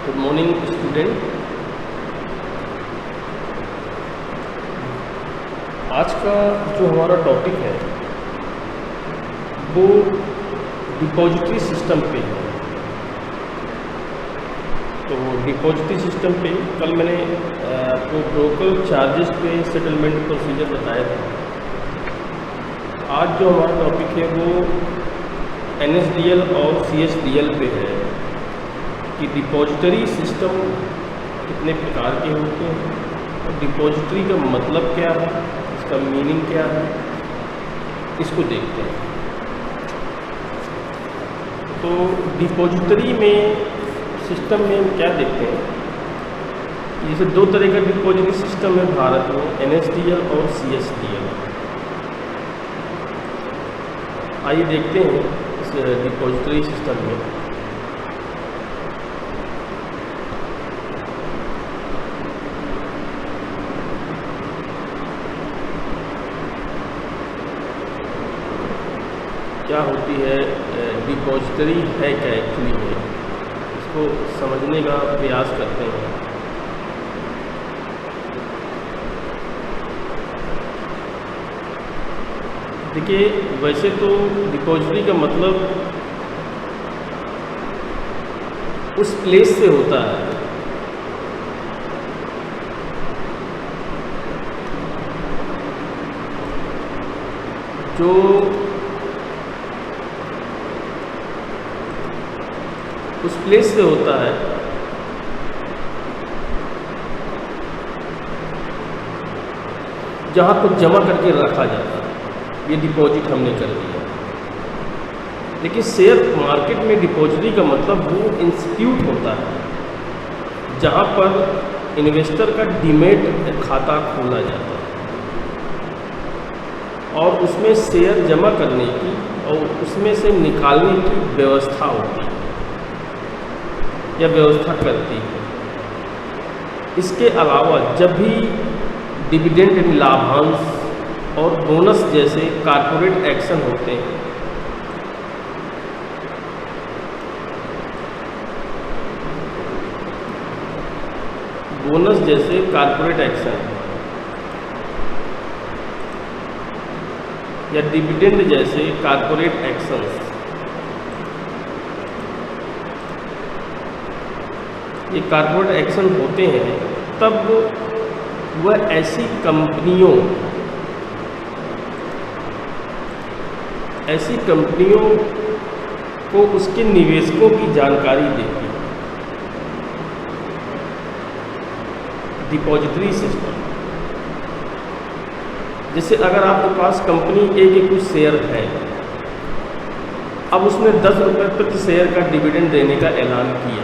Good morning student. आज का जो हमारा टॉपिक है वो डिपॉजिटरी सिस्टम पे है। तो डिपॉजिटरी सिस्टम पे कल मैंने आपको ब्रोकर चार्जेस पे सेटलमेंट प्रोसीजर बताया था। आज जो हमारा टॉपिक है वो NSDL और CSDL पे है कि डिपॉजिटरी सिस्टम कितने प्रकार के होते हैं और डिपॉजिटरी का मतलब क्या है, इसका मीनिंग क्या है, इसको देखते हैं। तो डिपॉजिटरी में सिस्टम में हम क्या देखते हैं, जैसे दो तरह का डिपॉजिटरी सिस्टम है भारत में, NSDL और CSDL। आइए देखते हैं इस डिपॉजिटरी सिस्टम में। क्या होती है डिपॉजिटरी है क्या एक्चुअली है, इसको समझने का प्रयास करते हैं। देखिए, वैसे तो डिपॉजिटरी का मतलब उस प्लेस से होता है जो उस प्लेस से होता है जहाँ पर जमा करके रखा जाता है। ये डिपॉजिट हमने कर दिया। लेकिन शेयर मार्केट में डिपॉजिटरी का मतलब वो इंस्टीट्यूट होता है जहाँ पर इन्वेस्टर का डीमैट खाता खोला जाता है और उसमें शेयर जमा करने की और उसमें से निकालने की व्यवस्था होती है या व्यवस्था करती है। इसके अलावा जब भी डिविडेंड यानी लाभांश और बोनस जैसे कॉर्पोरेट एक्शन होते हैं, बोनस जैसे कॉर्पोरेट एक्शन या डिविडेंड जैसे कॉर्पोरेट एक्शंस, ये कॉर्पोरेट एक्शन होते हैं, तब वह ऐसी कंपनियों को उसके निवेशकों की जानकारी देती है। डिपॉजिटरी सिस्टम, जैसे अगर आपके पास कंपनी A के कुछ शेयर है, अब उसने 10 रुपये प्रति शेयर का डिविडेंड देने का ऐलान किया।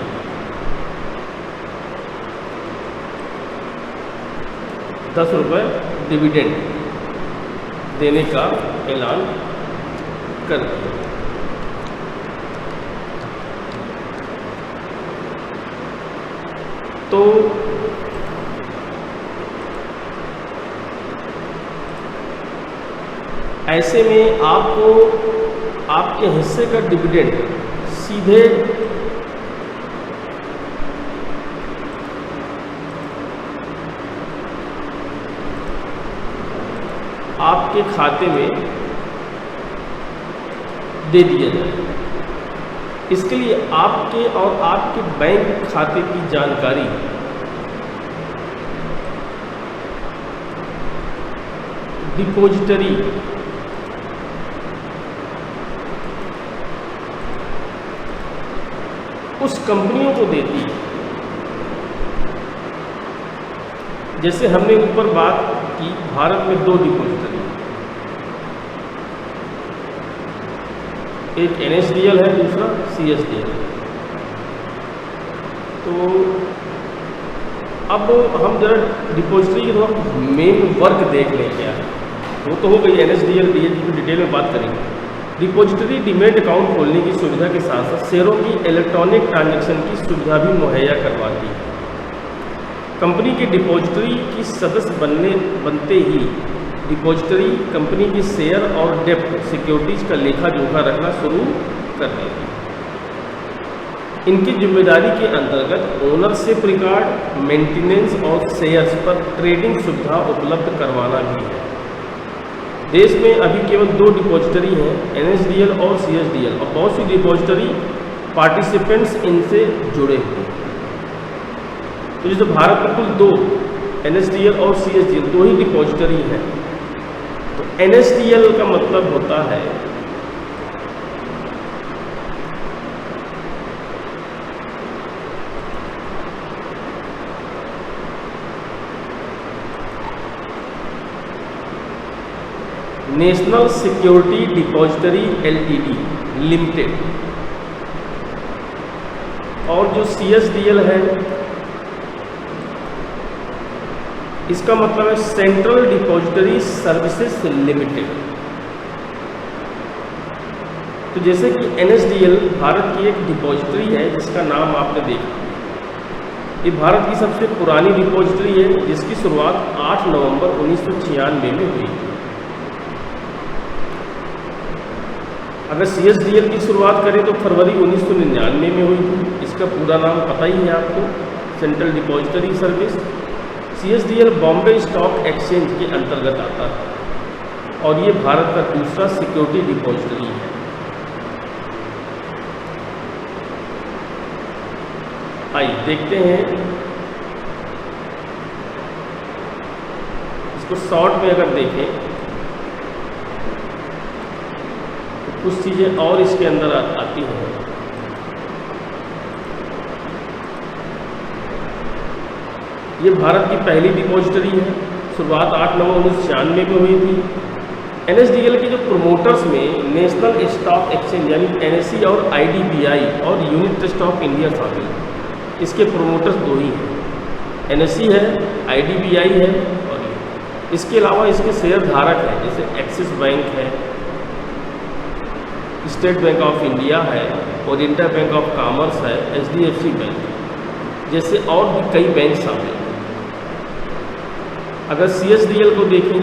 10 रुपये डिविडेंड देने का ऐलान कर दिया। तो ऐसे में आपको आपके हिस्से का डिविडेंड सीधे आपके खाते में दे दिया जाए। इसके लिए आपके और आपके बैंक खाते की जानकारी डिपॉजिटरी उस कंपनियों को देती है। जैसे हमने ऊपर बात की, भारत में 2 डिपॉजिटरी, एक NSDL है, दूसरा CSDL। तो अब हम जरा डिपॉजिटरी की थोड़ा मेन वर्क देख लें क्या है। वो तो हो गई NSDL DL की डिटेल में बात करेंगे। डिपॉजिटरी डीमैट अकाउंट खोलने की सुविधा के साथ साथ शेयरों की इलेक्ट्रॉनिक ट्रांजैक्शन की सुविधा भी मुहैया करवाती है। कंपनी के डिपॉजिटरी की सदस्य बनते ही डिपॉजिटरी कंपनी की शेयर और डेब्ट सिक्योरिटीज का लेखा जोखा रखना शुरू कर देगी। इनकी जिम्मेदारी के अंतर्गत ओनरशिप रिकॉर्ड, मेंटेनेंस और शेयर्स पर ट्रेडिंग सुविधा उपलब्ध करवाना भी है। देश में अभी केवल 2 डिपॉजिटरी हैं, NSDL और CSDL, और बहुत सी डिपॉजिटरी पार्टिसिपेंट्स इनसे जुड़े हुए हैं। तो जैसे भारत में कुल 2 NSDL और CSDL 2 ही डिपॉजिटरी हैं। तो NSDL का मतलब होता है national security depository LTD limited, और जो CSDL है इसका मतलब है सेंट्रल डिपॉजिटरी सर्विसेज लिमिटेड। तो जैसे कि NSDL भारत की एक डिपॉजिटरी है जिसका नाम आपने देखा, ये भारत की सबसे पुरानी डिपॉजिटरी है जिसकी शुरुआत 8 नवंबर 1996 में हुई। अगर CSDL की शुरुआत करें तो फरवरी 1999 में हुई थी। इसका पूरा नाम पता ही है आपको, central depository service. CSDL Bombay stock exchange के अंतर्गत आता है और ये भारत का दूसरा सिक्योरिटी डिपॉजिटरी है। आइए देखते हैं इसको शॉर्ट में। अगर देखें कुछ चीज़ें और इसके अंदर आती हैं। ये भारत की पहली डिपॉजिटरी है, शुरुआत 8 नवंबर 1996 में हुई थी। NSDL के जो प्रोमोटर्स में नेशनल स्टॉक एक्सचेंज यानी NSE और IDBI और यूनिट ट्रस्ट ऑफ इंडिया शामिल है। इसके प्रोमोटर्स 2 ही हैं, NSE है, IDBI है, और इसके अलावा इसके शेयर धारक हैं जैसे एक्सिस बैंक है, स्टेट बैंक ऑफ इंडिया है, ओरिएंटल बैंक ऑफ कॉमर्स है, HDFC बैंक जैसे और भी कई बैंक शामिल हैं। अगर CSDL को देखें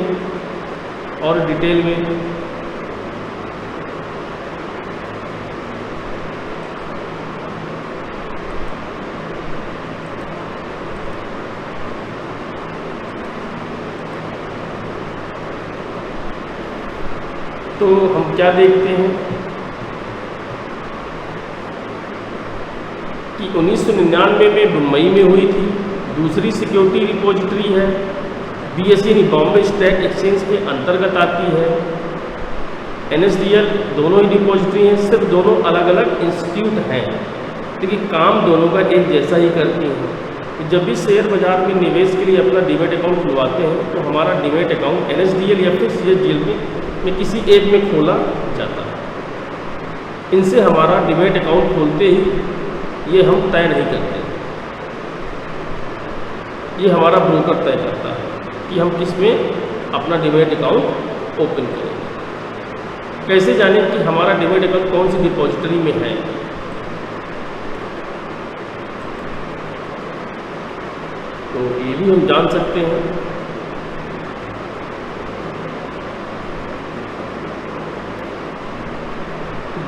और डिटेल में, तो हम क्या देखते हैं कि 1999 में मुंबई में हुई थी। दूसरी सिक्योरिटी डिपॉजिटरी है BSE बॉम्बे स्टॉक एक्सचेंज के अंतर्गत आती है। NSDL दोनों ही डिपॉजिटरी हैं, सिर्फ दोनों अलग अलग इंस्टीट्यूट हैं, लेकिन काम दोनों का एक जैसा ही करती हैं। जब भी शेयर बाजार में निवेश के लिए अपना डीमैट अकाउंट खुलवाते हैं तो हमारा डीमैट अकाउंट NSDL या फिर CSDL में किसी एक में खोला जाता है। इनसे हमारा डीमैट अकाउंट खोलते ही ये हम तय नहीं करते, ये हमारा ब्रोकर तय करता है कि हम किस में अपना डीमैट अकाउंट ओपन करेंगे। कैसे जाने कि हमारा डीमैट अकाउंट कौन सी डिपॉजिटरी में है? तो ये भी हम जान सकते हैं।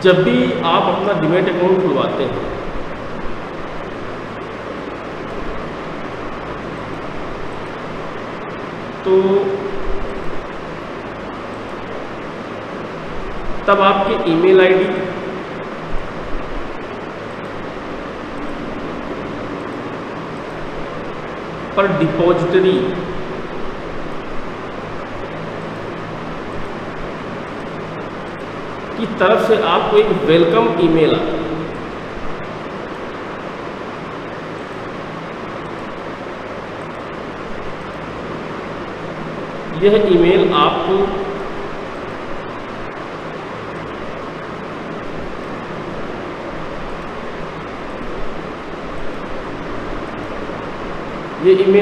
जब भी आप अपना डीमैट अकाउंट खुलवाते हैं तो तब आपके ईमेल आईडी पर डिपॉजिटरी की तरफ से आपको एक वेलकम ईमेल आता है। यह ईमेल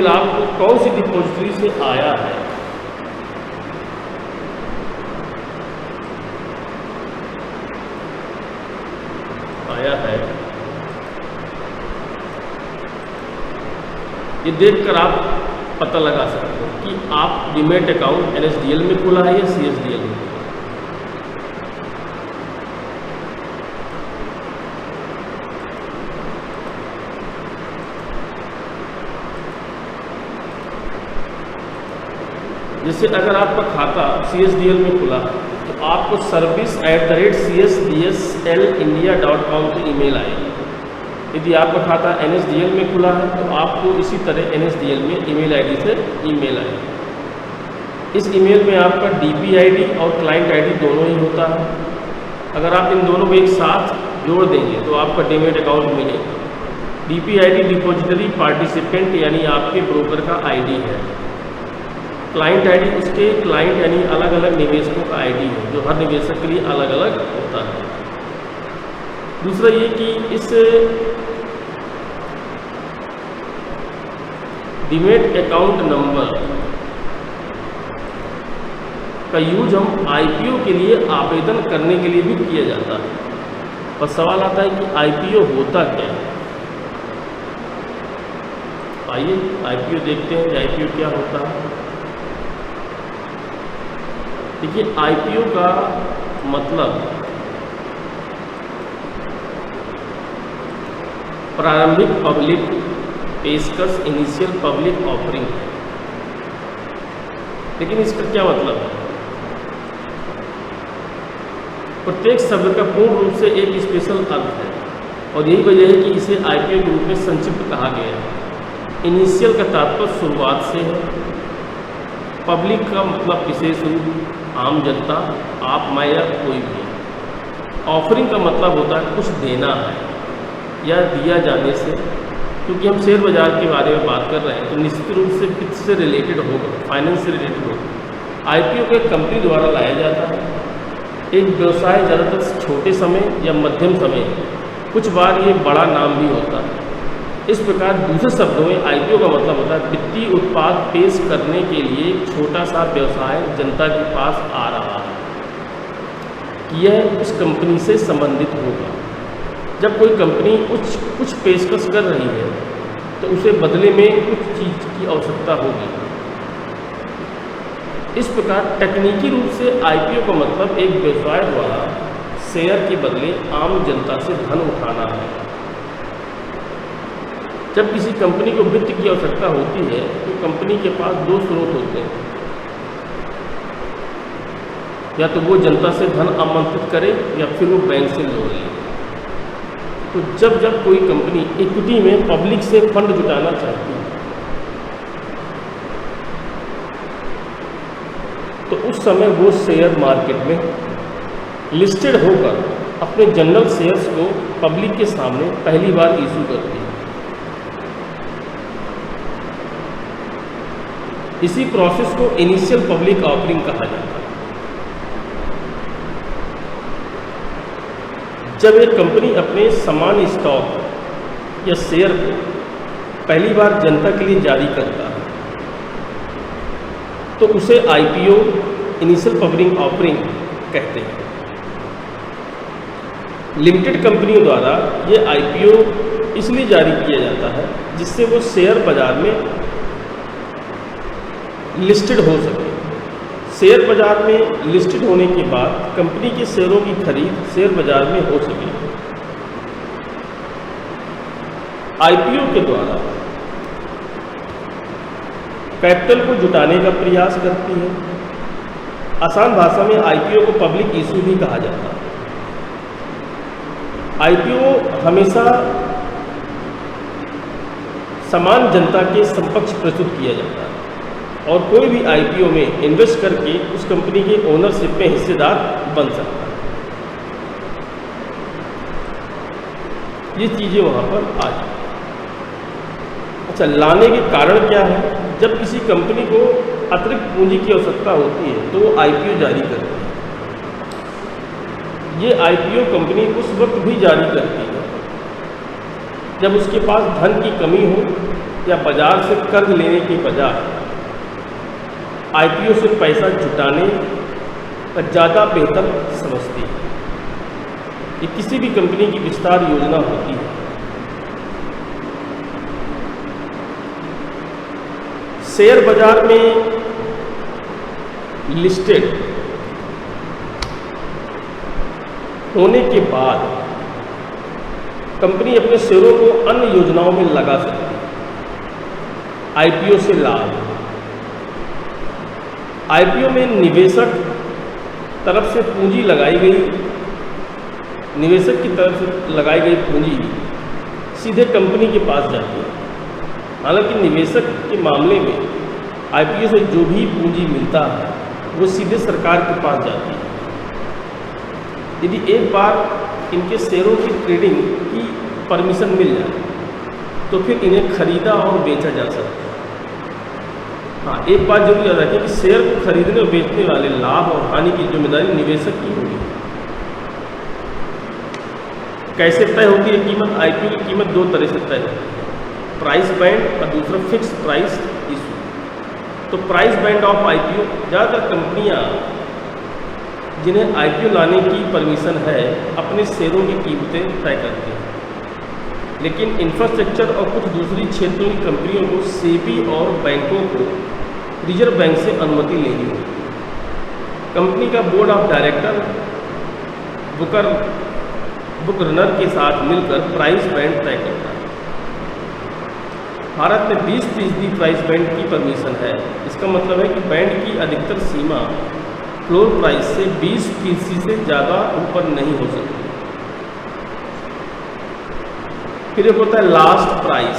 आपको कौन सी डिपॉजिटरी से आया है, ये देखकर आप पता लगा सकते हो कि आप डीमैट अकाउंट NSDL में खोला है या CSDL में। जैसे अगर आपका खाता CSDL में खुला तो आपको service@csdslindia.com पे ईमेल आएगी। यदि आपका खाता NSDL में खुला है तो आपको इसी तरह NSDL में ईमेल ID से ईमेल आएगी। इस ईमेल में आपका DP ID और क्लाइंट ID दोनों ही होता है। अगर आप इन दोनों को एक साथ जोड़ देंगे तो आपका डीमैट अकाउंट मिलेगा। DP ID डिपॉजिटरी पार्टिसिपेंट यानी आपके ब्रोकर का ID है। क्लाइंट ID उसके क्लाइंट यानी अलग अलग निवेशकों का ID है, जो हर निवेशक के लिए अलग अलग होता है। दूसरा ये कि इस डीमैट अकाउंट नंबर का यूज हम IPO के लिए आवेदन करने के लिए भी किया जाता है। और सवाल आता है कि IPO होता क्या है। आइए IPO देखते हैं कि IPO क्या होता है। देखिए IPO का मतलब प्रारंभिक पब्लिक पेशकश, इनिशियल पब्लिक ऑफरिंग है। लेकिन इसका क्या मतलब है? प्रत्येक शब्द का पूर्ण रूप से एक स्पेशल अर्थ है और यही वजह है कि इसे IPO के रूप में संक्षिप्त कहा गया है। इनिशियल का तात्पर्य शुरुआत से है। पब्लिक का मतलब विशेष रूप, आम जनता, आप, मैं या कोई भी। ऑफरिंग का मतलब होता है कुछ देना है या दिया जाने से। क्योंकि हम शेयर बाजार के बारे में बात कर रहे हैं तो निश्चित रूप से वित्त से रिलेटेड होगा, फाइनेंस से रिलेटेड होगा। IPO को एक कंपनी द्वारा लाया जाता है। एक व्यवसाय ज़्यादातर छोटे समय या मध्यम समय, कुछ बार ये बड़ा नाम भी होता है। इस प्रकार दूसरे शब्दों में IPO का मतलब होता है वित्तीय उत्पाद पेश करने के लिए एक छोटा सा व्यवसाय जनता के पास आ रहा है कि यह उस कंपनी से संबंधित होगा। जब कोई कंपनी कुछ पेशकश कर रही है तो उसे बदले में कुछ चीज़ की आवश्यकता होगी। इस प्रकार तकनीकी रूप से IPO का मतलब एक व्यवसाय द्वारा शेयर के बदले आम जनता से धन उठाना है। जब किसी कंपनी को वित्त की आवश्यकता होती है तो कंपनी के पास दो स्रोत होते हैं। या तो वो जनता से धन आमंत्रित करे या फिर वो बैंक से लोन ले। तो जब कोई कंपनी इक्विटी में पब्लिक से फंड जुटाना चाहती है तो उस समय वो शेयर मार्केट में लिस्टेड होकर अपने जनरल शेयर्स को पब्लिक के सामने पहली बार इशू करती है। इसी प्रोसेस को इनिशियल पब्लिक ऑफरिंग कहा जाता है। जब एक कंपनी अपने समान स्टॉक या शेयर को पहली बार जनता के लिए जारी करता है तो उसे IPO, इनिशियल पब्लिक ऑफरिंग कहते हैं। लिमिटेड कंपनियों द्वारा ये IPO इसलिए जारी किया जाता है जिससे वो शेयर बाजार में लिस्टेड हो सके। शेयर बाजार में लिस्टेड होने के बाद कंपनी के शेयरों की खरीद शेयर बाजार में हो सके। IPO के द्वारा कैपिटल को जुटाने का प्रयास करती है। आसान भाषा में IPO को पब्लिक इशू भी कहा जाता है। IPO हमेशा समान जनता के समक्ष प्रस्तुत किया जाता है और कोई भी IPO में इन्वेस्ट करके उस कंपनी के ओनरशिप में हिस्सेदार बन सकता है। ये चीज़ें वहाँ पर आ जाती। अच्छा, लाने के कारण क्या है? जब किसी कंपनी को अतिरिक्त पूंजी की आवश्यकता होती है तो वो IPO जारी करती है। ये IPO कंपनी उस वक्त भी जारी करती है जब उसके पास धन की कमी हो या बाजार से कर्ज लेने के बजाय IPO से पैसा जुटाने का ज़्यादा बेहतर समझती है। ये किसी भी कंपनी की विस्तार योजना होती है। शेयर बाजार में लिस्टेड होने के बाद कंपनी अपने शेयरों को अन्य योजनाओं में लगा सकती है। IPO से लाभ, आईपीओ में निवेशक तरफ से पूंजी लगाई गई, निवेशक की तरफ से लगाई गई पूंजी सीधे कंपनी के पास जाती है। हालांकि निवेशक के मामले में आईपीओ से जो भी पूंजी मिलता है वो सीधे सरकार के पास जाती है। यदि एक बार इनके शेयरों की ट्रेडिंग की परमिशन मिल जाए तो फिर इन्हें खरीदा और बेचा जा सकता है। हाँ, एक बात जरूर याद रखें कि शेयर को खरीदने और बेचने वाले लाभ और हानि की जिम्मेदारी निवेशक की होगी। कैसे तय होती है कीमत? आईपीओ की कीमत दो तरह से तय होती है, प्राइस बैंड और दूसरा फिक्स प्राइस इशू। तो प्राइस बैंड ऑफ आईपीओ, ज़्यादातर कंपनियां जिन्हें आईपीओ लाने की परमिशन है अपने शेयरों की कीमतें तय करती हैं, लेकिन इंफ्रास्ट्रक्चर और कुछ दूसरी क्षेत्रों की कंपनियों को सेबी और बैंकों को रिजर्व बैंक से अनुमति लेनी होगी। कंपनी का board of director book runner के साथ मिलकर प्राइस बैंड तय करता है। भारत में 20% प्राइस बैंड की परमिशन है। इसका मतलब है कि बैंड की अधिकतर सीमा फ्लोर प्राइस से 20% से ज़्यादा ऊपर नहीं हो सकती। फिर एक होता है लास्ट प्राइस।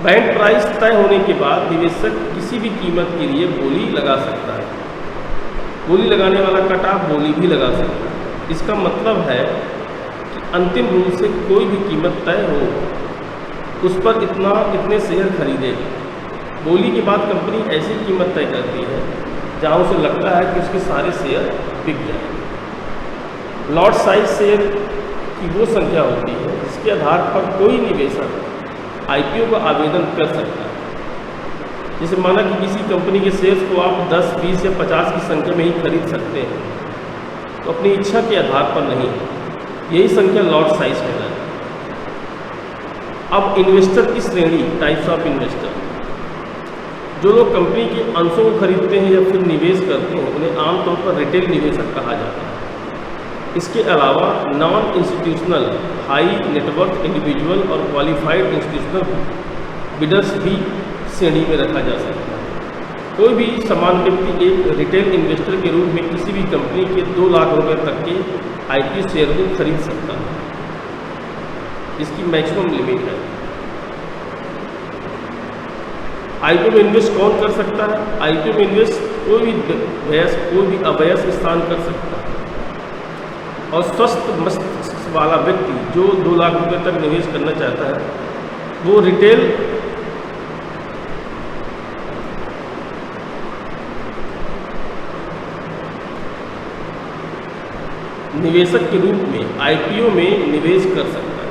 बैंड प्राइस तय होने के बाद निवेशक किसी भी कीमत के लिए बोली लगा सकता है। बोली लगाने वाला कट ऑफ बोली भी लगा सकता है। इसका मतलब है कि अंतिम रूप से कोई भी कीमत तय हो उस पर इतने शेयर खरीदेगी। बोली के बाद कंपनी ऐसी कीमत तय करती है जहां उसे लगता है कि उसके सारे शेयर बिक जाएंगे। लॉट साइज शेयर की वो संख्या होती है जिसके आधार पर कोई निवेशक आईपीओ का आवेदन कर सकता है। जैसे माना कि किसी कंपनी के शेयर्स को आप 10, 20 या 50 की संख्या में ही खरीद सकते हैं, तो अपनी इच्छा के आधार पर नहीं, यही संख्या लॉट साइज कहलाती है। अब इन्वेस्टर की श्रेणी, टाइप्स ऑफ इन्वेस्टर। जो लोग कंपनी के अंशों को खरीदते हैं या फिर निवेश करते हैं उन्हें आमतौर पर रिटेल निवेशक कहा जाता है। इसके अलावा non institutional, high net worth individual और क्वालिफाइड इंस्टीट्यूशनल बिडर्स भी श्रेणी में रखा जा सकता है। कोई भी सामान्य व्यक्ति एक रिटेल इन्वेस्टर के रूप में किसी भी कंपनी के 2 लाख रुपए तक के आईपीओ शेयर को खरीद सकता है। इसकी मैक्सिमम लिमिट है। आईपीओ में इन्वेस्ट कौन कर सकता है? आईपीओ में इन्वेस्ट कोई भी अवयस्क स्थान कर सकता है और स्वस्थ मस्तिष्क वाला व्यक्ति जो 2 लाख रुपए तक निवेश करना चाहता है वो रिटेल निवेशक के रूप में आईपीओ में निवेश कर सकता है।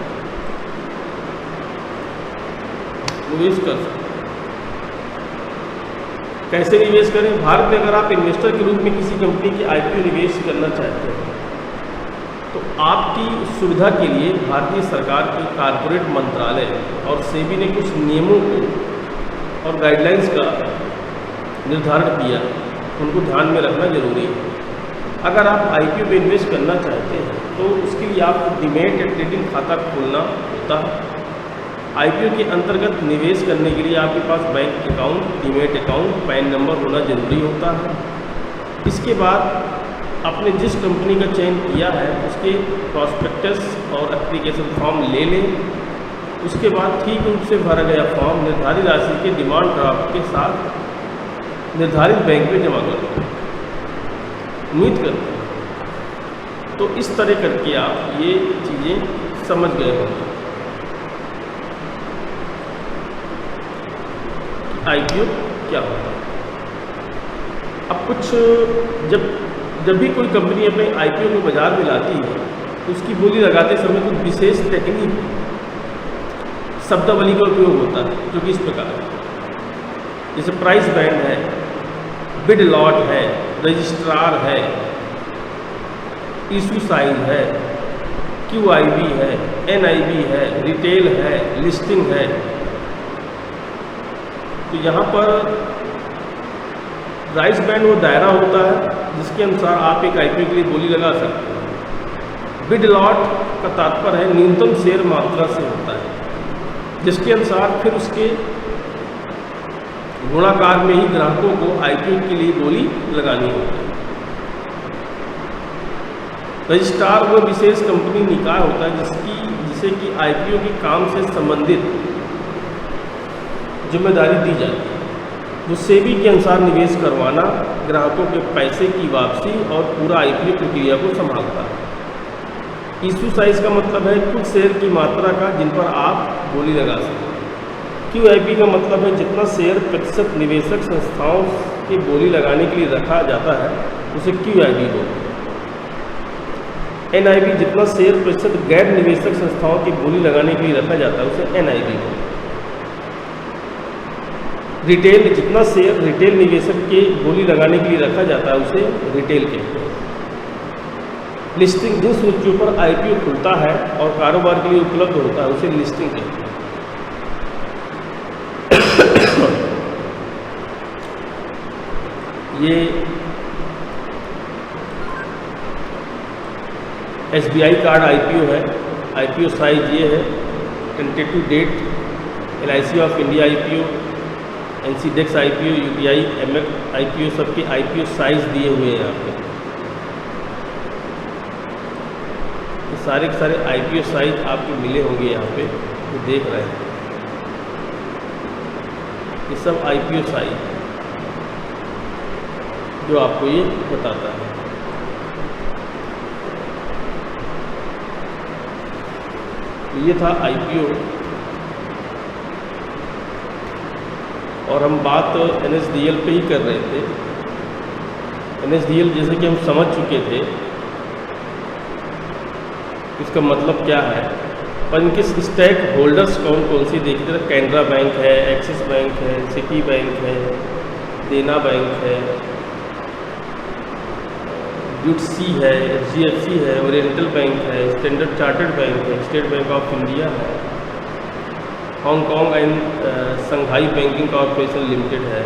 कैसे निवेश करें? भारत में अगर आप इन्वेस्टर के रूप में किसी कंपनी की आईपीओ निवेश करना चाहते हैं तो आपकी सुविधा के लिए भारतीय सरकार की कारपोरेट मंत्रालय और सेबी ने कुछ नियमों को और गाइडलाइंस का निर्धारण किया, उनको ध्यान में रखना जरूरी है। अगर आप आईपीओ में इन्वेस्ट करना चाहते हैं तो उसके लिए आपको डीमैट या ट्रेडिंग खाता खोलना होता है। आईपीओ के अंतर्गत निवेश करने के लिए आपके पास bank account, demat account, PAN number होना जरूरी होता है। इसके बाद आपने जिस कंपनी का चयन किया है उसके प्रॉस्पेक्टस और एप्लीकेशन फॉर्म ले लें। उसके बाद ठीक रूप से भरा गया फॉर्म निर्धारित राशि के डिमांड ड्राफ्ट के साथ निर्धारित बैंक में जमा कर दो। उम्मीद करते हैं तो इस तरह करके आप ये चीज़ें समझ गए होंगे कि आईपीओ क्या होता है। अब कुछ जब भी कोई कंपनी अपने आईपीओ को बाजार में लाती है तो उसकी बोली लगाते समय कुछ विशेष टेक्निक शब्दावली का उपयोग होता है जो कि इस प्रकार है। जैसे प्राइस बैंड है, बिड लॉट है, रजिस्ट्रार है, इशू साइज है, क्यूआईबी है, एनआईबी है, रिटेल है, लिस्टिंग है। तो यहाँ पर प्राइस बैंड वो दायरा होता है जिसके अनुसार आप एक आईपीओ के लिए बोली लगा सकते हैं। बिड लॉट का तात्पर्य है न्यूनतम शेयर मात्रा से होता है जिसके अनुसार फिर उसके गुणाकार में ही ग्राहकों को आईपीओ के लिए बोली लगानी होती है। रजिस्ट्रार वो विशेष कंपनी निकाय होता है जिसे कि आईपीओ के काम से संबंधित जिम्मेदारी दी जाती है। वो सेबी के अनुसार निवेश करवाना, ग्राहकों के पैसे की वापसी और पूरा आईपीओ प्रक्रिया को संभालता है। इशू साइज का मतलब है कुछ शेयर की मात्रा का जिन पर आप बोली लगा सकते हैं। क्यूआईपी का मतलब है जितना शेयर प्रतिशत निवेशक संस्थाओं की बोली लगाने के लिए रखा जाता है उसे क्यूआईबी बोलते हैं। एनआईबी जितना शेयर प्रतिशत गैर निवेशक संस्थाओं की बोली लगाने के लिए रखा जाता है उसे एनआईबी बोलते हैं। रिटेल जितना शेयर रिटेल निवेशक के बोली लगाने के लिए रखा जाता है उसे रिटेल कहते हैं। लिस्टिंग जिन सूचियों पर आईपीओ खुलता है और कारोबार के लिए उपलब्ध होता है उसे लिस्टिंग कहते हैं। ये एसबीआई कार्ड आईपीओ है। आईपीओ साइज ये है, tentative date, LIC of India IPO, NCDEX IPO, UPI, एमएक आईपीओ, सबके आईपीओ साइज दिए हुए हैं यहाँ पे। ये सारे के सारे आईपीओ साइज आपको मिले होंगे यहाँ पे जो देख रहे हैं। ये सब आईपीओ साइज जो आपको ये बताता है। तो ये था आईपीओ। और हम बात एनएसडीएल पे ही कर रहे थे। एनएसडीएल जैसे कि हम समझ चुके थे इसका मतलब क्या है, पर इनके स्टेक होल्डर्स कौन कौन सी देखते हैं। कैनरा बैंक है, एक्सिस बैंक है, सिटी बैंक है, देना बैंक है, यूटीसी है, एचडीएफसी है, ओरिएंटल बैंक है, स्टैंडर्ड चार्टर्ड बैंक है, स्टेट बैंक ऑफ इंडिया है, Hong Kong and Shanghai banking corporation limited है।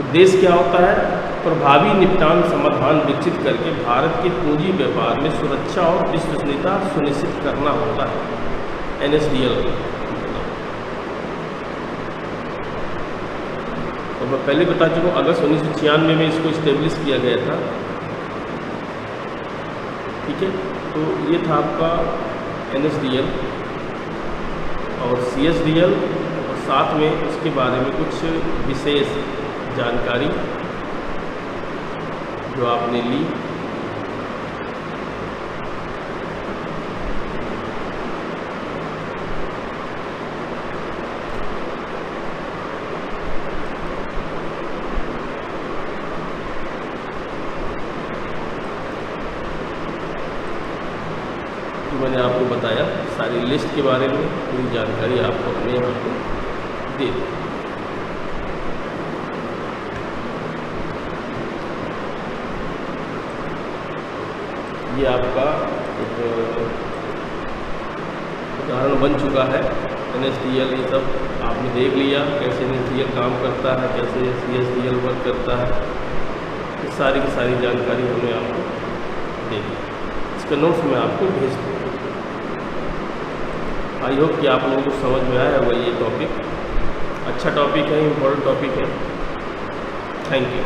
उद्देश्य क्या होता है, प्रभावी निपटान समाधान विकसित करके भारत के पूंजी व्यापार में सुरक्षा और विश्वसनीयता सुनिश्चित करना होता है एनएसडीएल। तो मैं पहले बता चुका हूँ, अगस्त 1996 में इसको इस्टेब्लिश किया गया था। ठीक है, तो ये था आपका एनएसडीएल और सीएसडीएल, और साथ में उसके बारे में कुछ विशेष जानकारी जो आपने ली। मैंने आपको बताया सारी लिस्ट के बारे में, पूरी जानकारी आपको हमने यहाँ पे दे दी। ये आपका एक उदाहरण बन चुका है। एनएसडीएल ये सब आपने देख लिया, कैसे एनएसडीएल काम करता है, कैसे सीएसडीएल वर्क करता है, इस सारी की सारी जानकारी हमने आपको दे दी। इसका नोट्स मैं आपको भेज दूँगा। आई होप कि आप लोगों को समझ में आया होगा। ये टॉपिक अच्छा टॉपिक है, इम्पोर्टेंट टॉपिक है। Thank you.